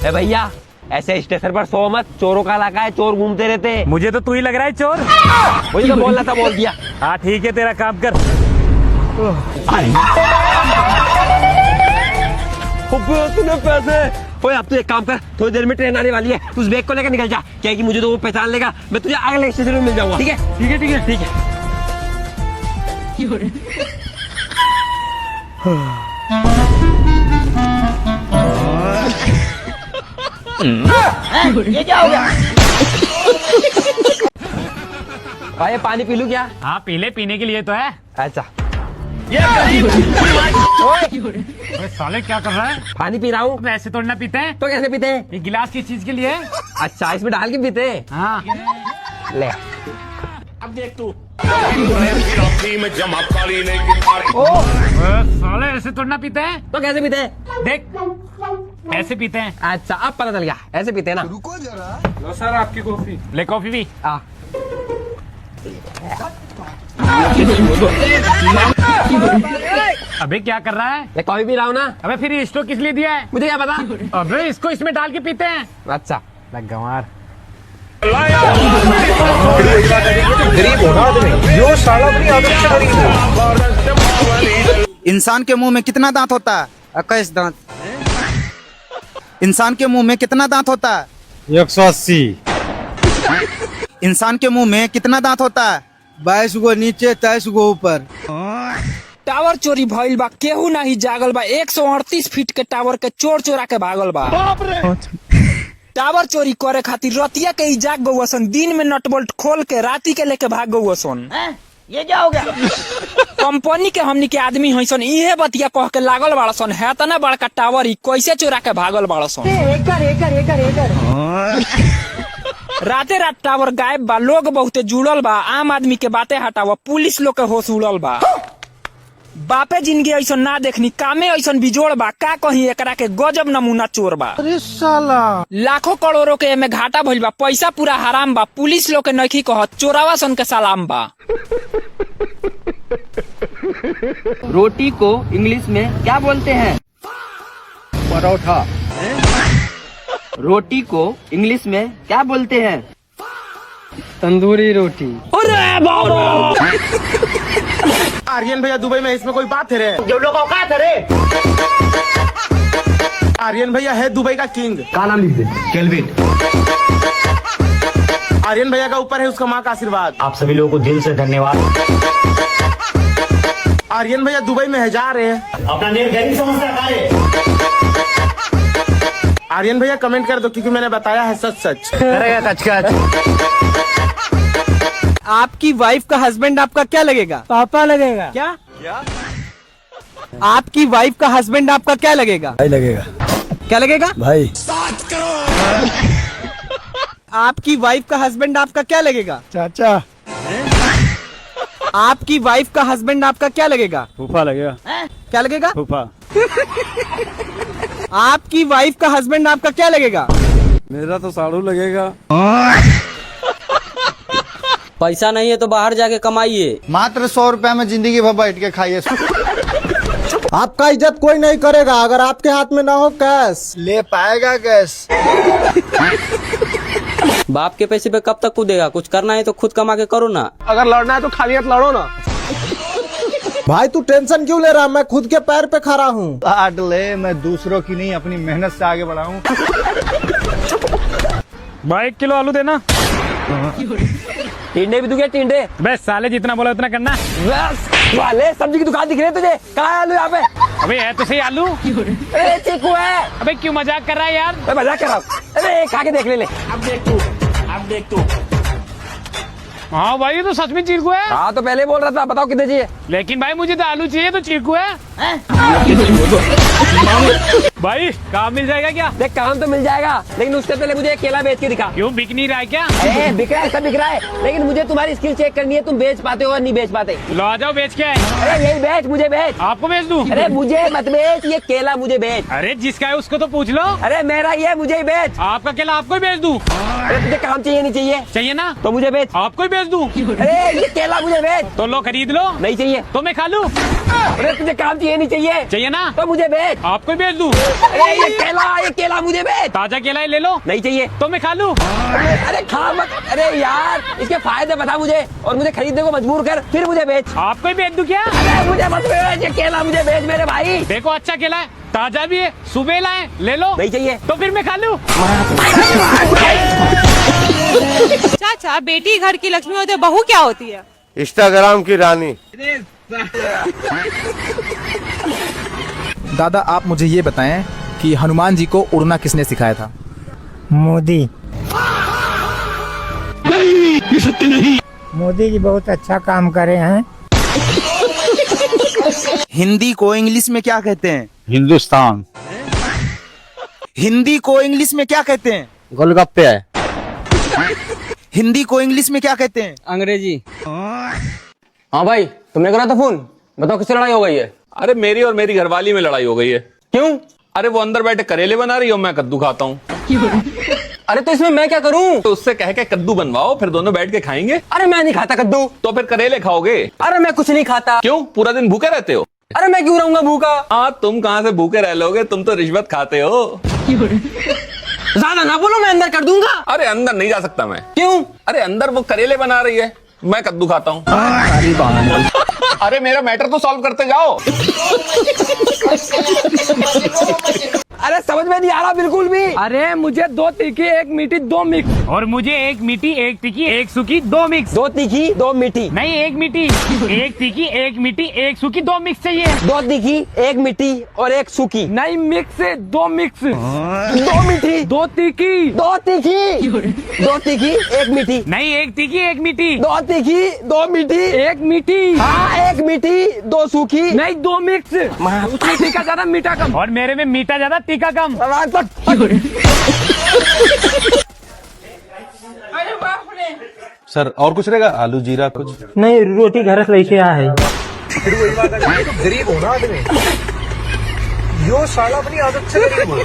ए भैया, ऐसे स्टेशन पर सो मत, चोरों का इलाका है, चोर घूमते रहते हैं। मुझे तो तू ही लग रहा है चोर। मुझे तो बोलना था, बोल दिया। हाँ ठीक है, तेरा काम कर। तूने पैसे। ओए अब तू एक काम कर, थोड़ी देर में ट्रेन आने वाली है, तू उस बैग को लेकर निकल जा, क्या है कि मुझे तो वो पहचान लेगा, मैं तुझे अगले स्टेशन में मिल जाऊंगा। ठीक है ठीक है ठीक है ठीक है। ये क्या हो गया? भाई पानी पी लूं क्या? हाँ पी ले, पीने के लिए तो है। अच्छा अरे साले क्या कर रहा है? पानी पी रहा हूँ। ऐसे थोड़ी ना पीते हैं। तो कैसे पीते हैं? ये गिलास किस चीज के लिए है? अच्छा, इसमें डाल के पीते हैं। हाँ ले अब देख तू। साले ऐसे थोड़ी ना पीते हैं। तो कैसे पीते हैं? देख ऐसे पीते हैं। अच्छा अब पता चल गया, ऐसे पीते हैं ना। रुको जरा। लो सर आपकी कॉफी। ले कॉफी भी। आ अबे क्या कर रहा है? मैं कॉफी पी रहा हूँ ना। अबे फिर इसको किस लिए दिया है? मुझे क्या पता। अबे इसको इसमें डाल के पीते हैं। अच्छा लग गंवार। इंसान के मुंह में कितना दांत होता है? 21 दांत। इंसान के मुंह में कितना दांत होता है? 180। इंसान के मुंह में कितना दांत होता है? 22 गो नीचे, 23 गो ऊपर। टावर चोरी भइल बा, केहू नहीं जागल बा। 138 फीट के टावर के चोर चोरा के भागल बा। टावर चोरी करे खातिर रतिया के ही जाग गौसन, दिन में नट बोल्ट खोल के राती के लेके भाग गौसन। ये क्या हो गया? कंपनी के हमनी के आदमी हईसन, इहे बतिया कह के लागल बाड़सन, है तना बड़का टावर ही कैसे चोरा के भागल बाड़सन। राते रात टावर गायब बा, लोग बहुते जुड़ल बा, आम आदमी के बातें हटावा, पुलिस लोग के होश उड़ल बा। बापे जिंदगी ऐसा ना देखनी, कामे ऐसा बिजोड़ बा, का कहीं एकरा के गजब नमूना चोर बा। अरे साला। लाखों करोड़ों के एमे घाटा भइल बा, पैसा पूरा हराम बा, पुलिस लोग के नइखी कहत, चोरावा सन के सलाम बा। रोटी को इंग्लिश में क्या बोलते हैं? परोठा। रोटी को इंग्लिश में क्या बोलते हैं? तंदूरी रोटी। आर्यन भैया दुबई में, इसमें कोई बात है रे? जो लोग औकात है रे। आर्यन भैया है दुबई का किंग। का नाम लिख दे, केल्विन। आर्यन भैया का ऊपर है उसका माँ का आशीर्वाद। आप सभी लोगों को दिल से धन्यवाद। आर्यन भैया दुबई में है, जा रहे हैं। अपना नेम गरीब समझता है। आर्यन भैया कमेंट कर दो, क्योंकि मैंने बताया है सच सच। आपकी वाइफ का हस्बैंड आपका क्या लगेगा? पापा लगेगा। क्या? आपकी वाइफ का हस्बैंड आपका क्या लगेगा? भाई लगेगा। क्या लगेगा? भाई। आपकी वाइफ का हस्बैंड आपका क्या लगेगा? चाचा। आपकी वाइफ का हस्बैंड आपका क्या लगेगा? फूफा लगेगा। क्या लगेगा? फूफा। आपकी वाइफ का हस्बैंड आपका क्या लगेगा? मेरा तो साड़ू लगेगा। पैसा नहीं है तो बाहर जाके कमाइए। मात्र 100 रुपए में जिंदगी भर बैठ के खाइए। आपका इज्जत कोई नहीं करेगा अगर आपके हाथ में ना हो कैश। ले पाएगा कैश? बाप के पैसे पे कब तक कूदेगा? कुछ करना है तो खुद कमा के करो ना। अगर लड़ना है तो खाली हाथ लड़ो ना। भाई तू टेंशन क्यों ले रहा? मैं खुद के पैर पे खड़ा हूँ। काट ले, मैं दूसरों की नहीं अपनी मेहनत से आगे बढ़ाऊं। भाई 1 किलो आलू देना। टिंडे भी दूंगे, टिंडे। बस साले जितना बोला उतना करना। बस वाले सब्जी की दुकान दिख रही है तुझे? कहाँ है आलू यहाँ पे? अबे है तो सही आलू। अरे चीकू है। अबे क्यों मजाक कर रहा है यार? मैं मजाक कर रहा हूँ। अरे खा के देख ले। अब देख तू, अब देख तू। हाँ भाई ये तो सच में चीकू है। हाँ तो पहले बोल रहा था, बताओ कितने चाहिए? लेकिन भाई मुझे तो आलू चाहिए, तो चीकू है। भाई काम मिल जाएगा क्या? देख काम तो मिल जाएगा, लेकिन उससे पहले मुझे एक केला बेच के दिखा। क्यों बिक नहीं रहा है क्या? अरे बिक रहा है, सब बिक रहा है, लेकिन मुझे तुम्हारी स्किल चेक करनी है, तुम बेच पाते हो और नहीं बेच पाते। लो आ जाओ बेच के आए। अरे यही बेच, मुझे बेच। आपको बेच दूं? अरे मुझे मत बेच, ये केला मुझे बेच। अरे जिसका है उसको तो पूछ लो। अरे मेरा ये, मुझे ही बेच। आपका केला आपको ही बेच दूं? अरे तुझे काम चाहिए नहीं चाहिए? चाहिए ना तो मुझे बेच। आपको ही बेच बेच दूं? अरे ये केला मुझे बेच। तो लो खरीद लो। नहीं चाहिए। तो मैं खा लूं? अरे तुझे काम चाहिए नहीं चाहिए? चाहिए ना? तो मुझे बेच। आपको ही बेच दूं? अरे ये केला मुझे बेच। ताजा केला ही ले लो। नहीं चाहिए। तो मैं खा लूं? अरे खा मत। अरे यार इसके फायदे बता मुझे और मुझे खरीदने को मजबूर कर, फिर मुझे बेच। आपको ही बेच दूं क्या? अरे मुझे मत बेच, ये केला मुझे बेच मेरे भाई। देखो अच्छा केला है, ताजा भी है, सुबह लाए, ले लो। नहीं चाहिए। तो फिर मैं खा लूं? चाचा, बेटी घर की लक्ष्मी होती है, बहू क्या होती है? इंस्टाग्राम की रानी। दादा आप मुझे ये बताएं कि हनुमान जी को उड़ना किसने सिखाया था? मोदी। ये सत्य नहीं। मोदी जी बहुत अच्छा काम करे हैं। हिंदी को इंग्लिश में क्या कहते हैं? हिंदुस्तान। हिंदी को इंग्लिश में क्या कहते हैं? गोलगप्पे है। हिंदी को इंग्लिश में क्या कहते हैं? अंग्रेजी। हाँ भाई, तुमने करा था फोन? बताओ किससे लड़ाई हो गई है? अरे मेरी और मेरी घरवाली में लड़ाई हो गई है। क्यों? अरे वो अंदर बैठे करेले बना रही हो, मैं कद्दू खाता हूँ। अरे तो इसमें मैं क्या करूं? तो उससे कह के कद्दू बनवाओ, फिर दोनों बैठ के खाएंगे। अरे मैं नहीं खाता कद्दू। तो फिर करेले खाओगे? अरे मैं कुछ नहीं खाता। क्यों, पूरा दिन भूखे रहते हो? अरे मैं क्यों रहूंगा भूखा? हाँ, तुम कहाँ से भूखे रह लोगे, तुम तो रिश्वत खाते हो। ज्यादा ना बोलो, मैं अंदर कर दूंगा। अरे अंदर नहीं जा सकता मैं। क्यों? अरे अंदर वो करेले बना रही है, मैं कद्दू खाता हूँ। अरे मेरा मैटर तो सॉल्व करते जाओ। अरे समझ में नहीं आ रहा बिल्कुल भी। अरे मुझे 2 तीखी 1 मीठी 2 मिक्स। और मुझे 1 मीठी 1 तीखी 1 सूखी 2 मिक्स। 2 तीखी 2 मीठी। नहीं 1 मीठी 1 तीखी 1 मीठी 1 सूखी 2 मिक्स चाहिए। 2 तीखी 1 मीठी और 1 सूखी। नहीं मिक्स 2 मिक्स। 2 मीठी 2 तीखी 2 तीखी 2 तीखी 1 मीठी। नहीं 1 तीखी 1 मीठी 2 तीखी 2 मीठी 1 मीठी। हाँ 1 मीठी 2 सूखी। नहीं 2 मिक्स। उसमें तीखा ज्यादा मीठा कम और मेरे में मीठा ज्यादा तीखा कम। सर और कुछ रहेगा? आलू जीरा कुछ नहीं, रोटी घर से लेके आया है। गरीब होना आदमी। यो साला अपनी आदत से गरीब हो।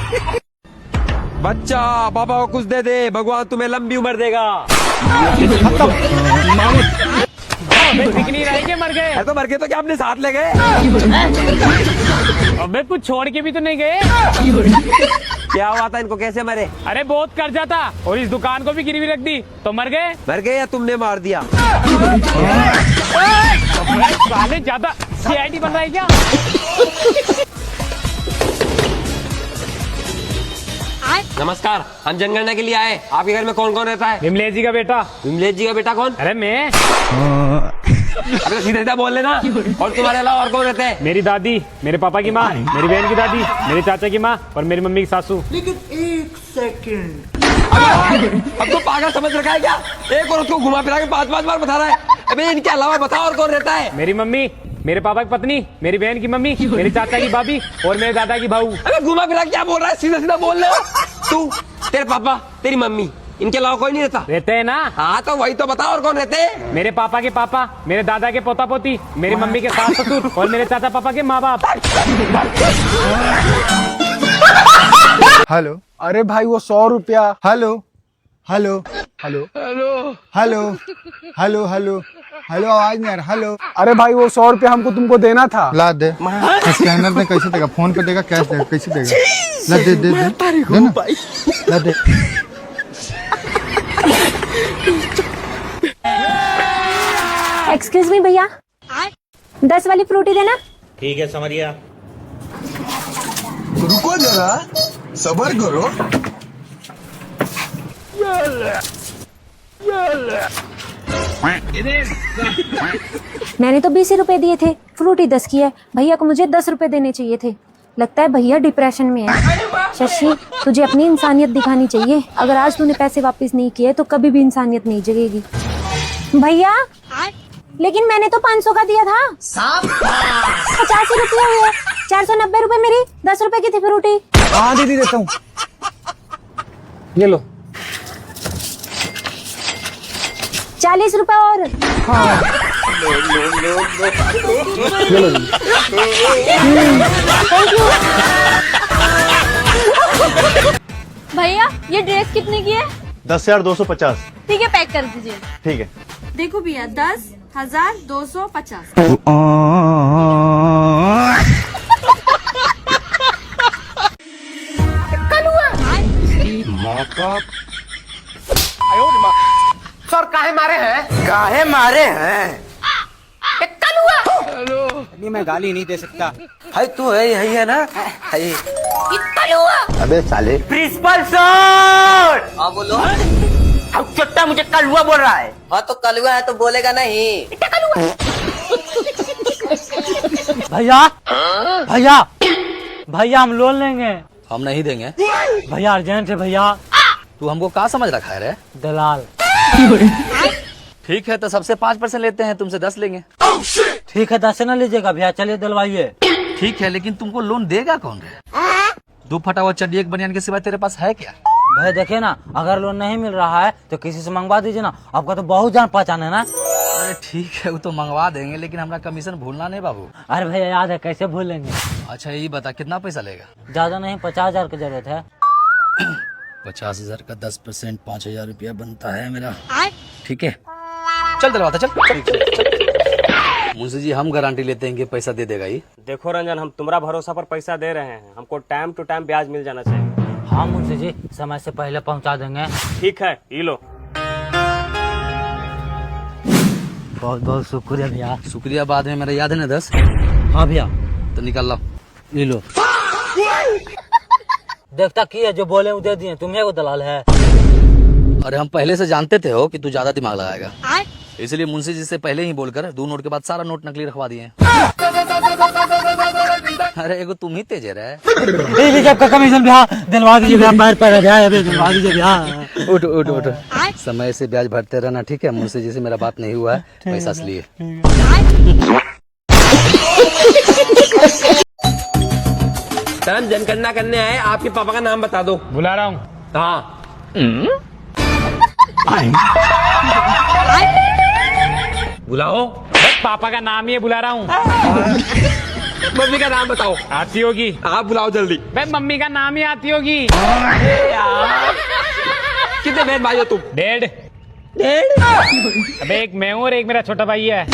बच्चा पापा को कुछ दे दे, भगवान तुम्हें लंबी उम्र देगा। दिख नहीं रहे कि मर गए? तो मर गए तो क्या अपने साथ ले गए? अबे कुछ छोड़ के भी तो नहीं गए? क्या हुआ था इनको, कैसे मरे? अरे बहुत कर्जा था और इस दुकान को भी गिरवी रख दी तो मर गए। मर गए या तुमने मार दिया? साले ज्यादा सीआईडी बन रहा है क्या? नमस्कार, हम जनगणना के लिए आए। आपके घर में कौन कौन रहता है? विमलेश जी का बेटा। विमलेश जी का बेटा कौन? अरे मैं। अरे सीधा सीधा बोल लेना। और तुम्हारे अलावा और कौन रहते हैं? मेरी दादी, मेरे पापा की माँ, मेरी बहन की दादी, मेरे चाचा की माँ और मेरी मम्मी की सासू। अब तो पागल समझ रखा है क्या? एक औरत को घुमा फिरा के 5-5 बार बता रहा है। अबे इनके अलावा बताओ और कौन रहता है? मेरी मम्मी, मेरे पापा की पत्नी, मेरी बहन की मम्मी, मेरे चाचा की भाभी और मेरे दादा की बहू। अबे घुमा फिरा क्या बोल रहा है? सीधा सीधा बोल ले। तू, तेरे पापा, तेरी मम्मी, इनके अलावा कोई नहीं रहता? रहते हैं ना। हाँ तो वही तो बताओ और कौन रहते हैं? मेरे पापा के पापा, मेरे दादा के पोता पोती, मेरी मम्मी के सास ससुर और मेरे चाचा पापा के माँ बाप। हेलो। अरे भाई वो 100 रुपया। Hello hello hello hello hello hello hello hello, आवाज नहीं आ रहा। हेलो। अरे भाई वो 100 रुपया हमको तुमको देना था। ला दे। स्कैनर में कैसे देगा? फोन पे देगा, कैश देगा, कैसे देगा? ला दे दे दे। ला दे। एक्सक्यूज मी भैया, 10 वाली फ्रूटी देना। ठीक है समरिया। रुको जरा, सबर करो। मैंने तो 20 रुपए दिए थे, फ्रूटी 10 की है। भैया को मुझे 10 रुपए देने चाहिए थे। लगता है भैया डिप्रेशन में है। शशि, तुझे अपनी इंसानियत दिखानी चाहिए। अगर आज तूने पैसे वापस नहीं किए तो कभी भी इंसानियत नहीं जगेगी। भैया, लेकिन मैंने तो 500 का दिया था। 85 रुपये हुए। 490 रुपए मेरी 10 रुपए की थी फ्रूटी। हाँ दीदी देता हूँ। ये लो। 40 रुपए और। Thank you. भैया ये ड्रेस कितने की है? 10,250। ठीक है पैक कर दीजिए। ठीक है। देखो भैया 10,250। सर काहे मारे हैं? काहे मारे हैं? नहीं मैं गाली नहीं दे सकता। हाय तू है यही है ना? हाय अबे साले। Principal sir. हाँ बोलो। अब चट्टा मुझे कलुआ बोल रहा है। हाँ तो कलुआ है तो बोलेगा नहीं। भैया भैया भैया हम लोन लेंगे। हम नहीं देंगे। भैया अर्जेंट है भैया। तू हमको कहाँ समझ रखा है रे? दलाल। ठीक है तो सबसे 5% लेते हैं, तुमसे 10 लेंगे। ठीक है 10 न लीजिएगा भैया, चलिए दिलवाइए। ठीक है लेकिन तुमको लोन देगा कौन रे? 2 फटा हुआ चड्डी 1 बनियान के सिवाय तेरे पास है क्या? भैया देखिए ना, अगर लोन नहीं मिल रहा है तो किसी से मंगवा दीजिए ना, आपका तो बहुत जान पहचान है ना। अरे ठीक है वो तो मंगवा देंगे लेकिन हमारा कमीशन भूलना नहीं बाबू। अरे भैया याद है, कैसे भूलेंगे। अच्छा ये बता कितना पैसा लेगा? ज्यादा नहीं, 50,000 की जरूरत है। 50,000 का 10% 5,000 रुपया बनता है मेरा। ठीक है चल दिलवाता चल। मुंशी जी हम गारंटी लेते हैं कि पैसा दे देगा ये। देखो रंजन, हम तुम्हारा भरोसा पर पैसा दे रहे हैं, हमको टाइम टू टाइम ब्याज मिल जाना चाहिए। हाँ मुंशी जी, समय से पहले पहुंचा देंगे। ठीक है ये लो। बहुत बहुत शुक्रिया भैया। शुक्रिया बाद में, मेरा याद है ना 10? हाँ भैया तो निकाल लो। ले लो। देखता की है, जो बोले वो दे दिए, तुम्हें वो दलाल है। अरे हम पहले से जानते थे हो कि तू ज्यादा दिमाग लगाएगा, इसलिए मुंशी जी से पहले ही बोलकर 2 नोट के बाद सारा नोट नकली रखवा दिए। अरे एगो तुम ही तेज है। का कमीशन भैया दिलवा दीजिए भैया, पैर पैर भैया दिलवा दीजिए भैया। उठ उठ उठ, समय से ब्याज भरते रहना ठीक है। मुंशी जी से मेरा बात नहीं हुआ है पैसा इसलिए। सर हम जनगणना करने आए, आपके पापा का नाम बता दो। बुला रहा हूँ। हाँ बुलाओ। बस पापा का नाम ही है, बुला रहा हूँ। मम्मी का नाम बताओ। आती होगी। आप बुलाओ जल्दी। भाई मम्मी का नाम ही आती होगी। कितने बहन भाई हो तुम? 1.5। अबे एक मैं हूँ और एक मेरा छोटा भाई है।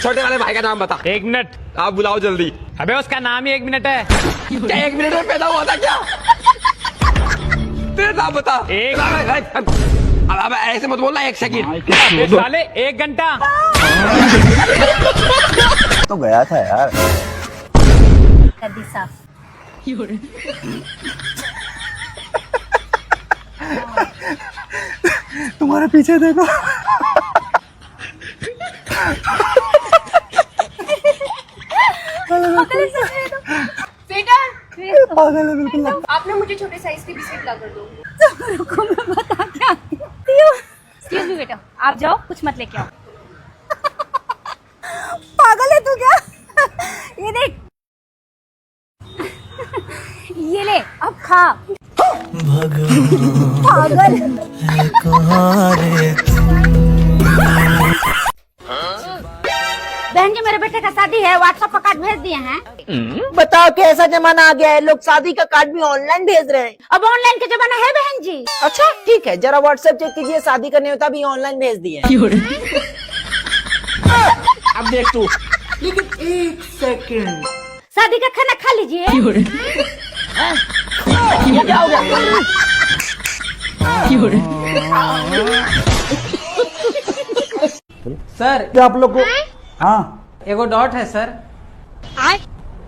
छोटे वाले भाई का नाम बता। 1 मिनट। आप बुलाओ जल्दी। अबे उसका नाम ही 1 मिनट है। क्या 1 मिनट में पैदा हुआ था क्या? तेरा नाम बता। अब ऐसे मत बोलना, 1 सेकंड। साले 1 घंटा। तो गया था यार। तुम्हारे पीछे देखो। पागल है बिल्कुल। आपने मुझे छोटे साइज के बिस्किट ला कर दो। रुको मैं बता के आती हूँ। एक्सक्यूज मी बेटा, आप जाओ, कुछ मत लेके आओ। पागल है तू क्या? ये देख, ये ले अब खा। पागल। बहन जी मेरे बेटे का शादी है, व्हाट्सएप पर कार्ड भेज दिए हैं। बताओ कैसा जमाना आ गया है, लोग शादी का कार्ड भी ऑनलाइन भेज रहे हैं। अब ऑनलाइन का जमाना है बहन जी। अच्छा ठीक है, जरा व्हाट्सएप चेक कीजिए, शादी का न्योता भी ऑनलाइन भेज दिए हैं। अब देख तू। लेकिन 1 सेकंड, शादी का खाना खा लीजिए। क्या हो गया? सर आप लोग को हाँ एगो डॉट है सर।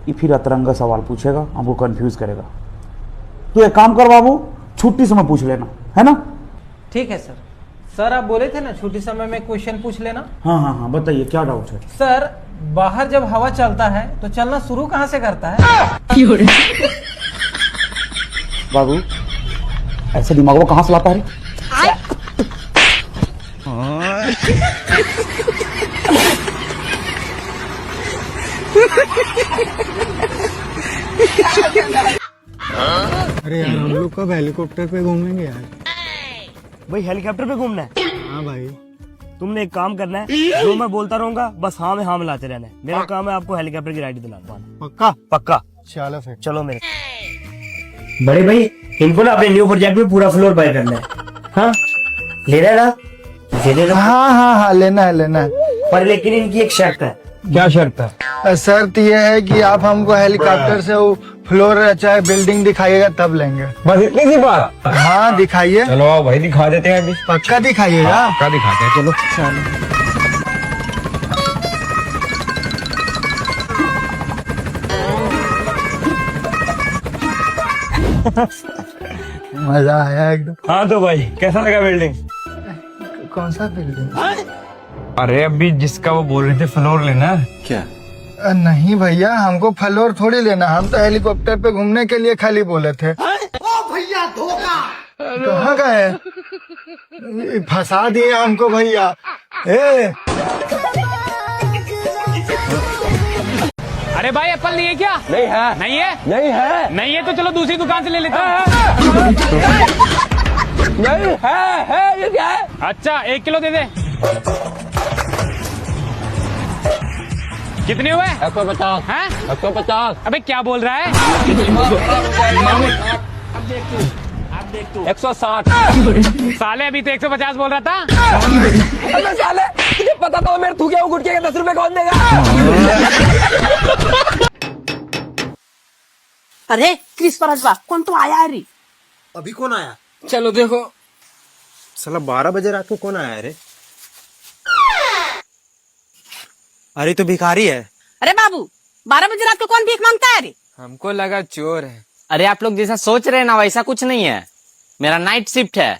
ये फिर अतरंगा सवाल पूछेगा, हमको कंफ्यूज करेगा। तो एक काम कर बाबू, छुट्टी समय पूछ लेना, है ना? ठीक है सर। सर आप बोले थे ना छुट्टी समय में क्वेश्चन पूछ लेना। हाँ हाँ हाँ बताइए क्या डाउट है? सर बाहर जब हवा चलता है तो चलना शुरू कहाँ से करता है? बाबू ऐसे दिमाग को कहाँ से लाता है? अरे यार हम लोग कब हेलीकॉप्टर पे घूमेंगे यार? भाई हेलीकॉप्टर पे घूमना है? हाँ भाई। तुमने एक काम करना है, जो मैं बोलता रहूंगा बस हाँ में हाँ मिलाते रहना है। मेरा काम है आपको हेलीकॉप्टर की राइड दिलाना। पक्का? पक्का। चलो फिर। चलो मेरे बड़े भाई, इनको ना अपने न्यू प्रोजेक्ट में पूरा फ्लोर बाय करना है। हाँ ले रहा ना, हाँ हाँ हाँ लेना है लेना है। पर लेकिन इनकी एक शर्त है। क्या शर्त है? शर्त ये है कि आप हमको हेलीकॉप्टर से वो फ्लोर चाहे बिल्डिंग दिखाइएगा तब लेंगे। बस इतनी सी बात? हाँ दिखाइए। चलो आओ भाई दिखा देते हैं अभी। पक्का दिखाइएगा? पक्का दिखाते हैं चलो। मजा आया एकदम। हाँ तो भाई कैसा लगा बिल्डिंग? कौन सा बिल्डिंग? अरे अभी जिसका वो बोल रहे थे फ्लोर लेना। क्या? नहीं भैया हमको फ्लोर थोड़ी लेना, हम तो हेलीकॉप्टर पे घूमने के लिए खाली बोले थे। ओ भैया धोखा। कहाँ गए? फंसा दिए हमको भैया। अरे भाई एप्पल नहीं है क्या? नहीं है। नहीं है? नहीं है। नहीं है तो चलो दूसरी दुकान से ले लेते हैं। नहीं है ये क्या है? अच्छा 1 किलो दे दे। कितने हुए? 150 हैं? 150। अबे क्या बोल रहा है? 160। साले अभी तो 150 बोल रहा था। अबे साले तुझे पता था मेरे थूके गुटके के 10 रुपए कौन देगा? अरे क्रिस परजवा कौन तो आया है रे? अभी कौन आया? चलो देखो। साला 12 बजे रात को कौन आया रे? अरे तो भिखारी है। अरे बाबू 12 बजे रात को कौन भीख मांगता है रे? हमको लगा चोर है। अरे आप लोग जैसा सोच रहे हैं ना वैसा कुछ नहीं है, मेरा नाइट शिफ्ट है।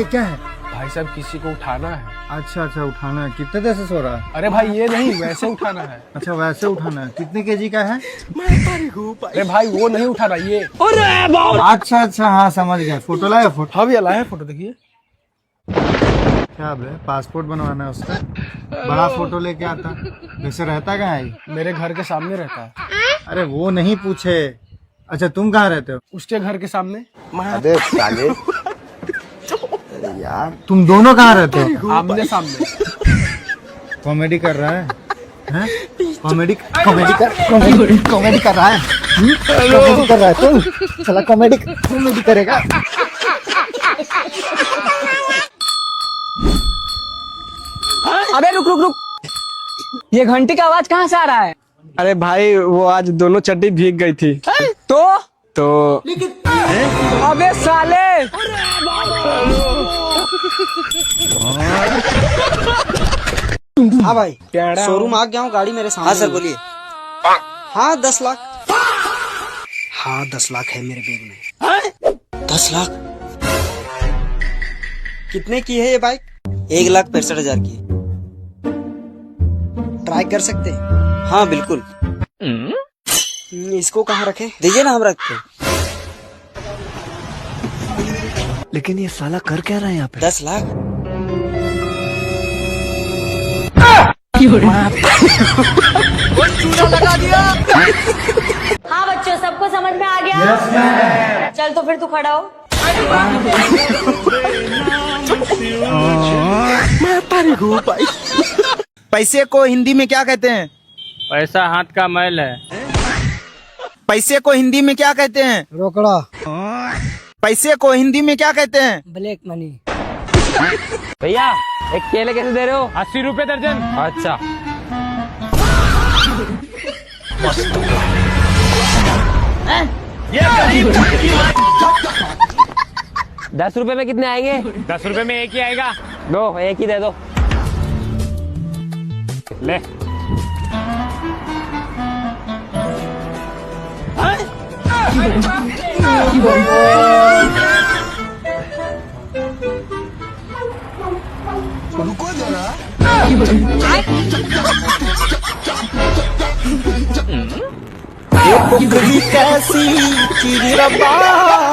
क्या है? भाई साहब किसी को उठाना है। अच्छा अच्छा उठाना है। कितने देर से सो रहा है? अरे भाई ये नहीं वैसे उठाना है। अच्छा वैसे उठाना है। कितने केजी का है? अरे भाई वो नहीं उठाना ये। अच्छा अच्छा हाँ समझ गया। फोटो लाया? फोटो हाँ भैया लाया फोटो देखिए। क्या बे पासपोर्ट बनवाना है उसका? बड़ा फोटो लेके आता। वैसे रहता कहाँ है? मेरे घर के सामने रहता है। अरे वो नहीं पूछे। अच्छा तुम कहाँ रहते हो? उसके घर के सामने। अबे साले यार तुम दोनों कहाँ रहते हो? आमने सामने। कॉमेडी कर रहा है? हैं? कॉमेडी कॉमेडी कर रहा है? कॉमेडी कर रहा है तुम? चला कॉमेडी करेगा। अबे रुक रुक रुक, ये घंटी का आवाज कहाँ से आ रहा है? अरे भाई वो आज दोनों चड्डी भीग गई थी। तो अबे साले हाँ भाई शोरूम आ गया हूँ, गाड़ी मेरे सामने। हाँ सर बोलिए। हाँ 10 लाख। हाँ 10 लाख है मेरे बैग में। 10 लाख? कितने की है ये बाइक? 1,65,000 की। ट्राई कर सकते हैं? हाँ बिल्कुल। इसको कहाँ रखे? दीजिए ना हम रखते। लेकिन ये साला कर क्या रहा है यहाँ पे? 10 लाख? लगा दिया। हाँ बच्चों सबको समझ में आ गया? चल तो फिर तू खड़ा हो। पैसे को हिंदी में क्या कहते हैं? पैसा हाथ का मैल है। पैसे को हिंदी में क्या कहते हैं? रोकड़ा। पैसे को हिंदी में क्या कहते हैं? Black money. भैया एक केले कैसे दे रहे हो? 80 रुपए दर्जन। अच्छा 10 रुपए में कितने आएंगे? 10 रुपए में एक ही आएगा। दो एक ही दे दो। ले रुको जरा। कैसी